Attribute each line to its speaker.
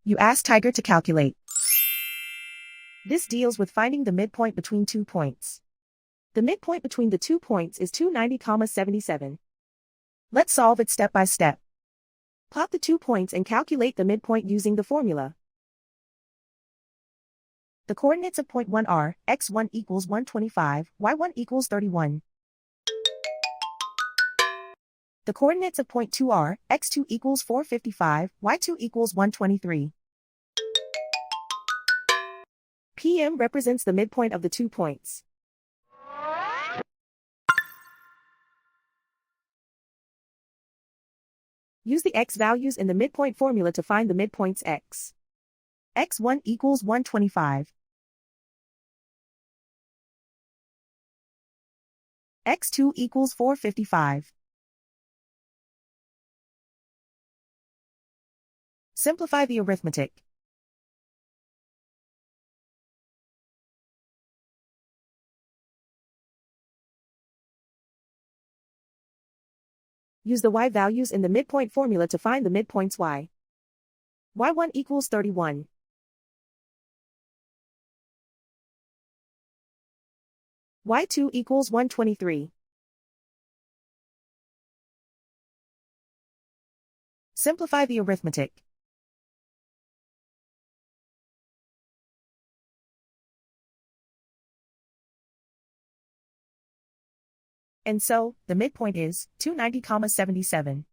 Speaker 1: You ask Tiger to calculate. This deals with finding the midpoint between 2 points. The midpoint between the 2 points is 290,77. Let's solve it step by step. Plot the 2 points and calculate the midpoint using the formula. The coordinates of point 1 are x1 equals 125, y1 equals 31. The coordinates of point 2 are x2 equals 455, y2 equals 123. PM represents the midpoint of the 2 points. Use the x values in the midpoint formula to find the midpoints x. x1 equals 125. x2 equals 455. Simplify the arithmetic. Use the y values in the midpoint formula to find the midpoints y. y1 equals 31. y2 equals 123. Simplify the arithmetic. And so, the midpoint is 290,77.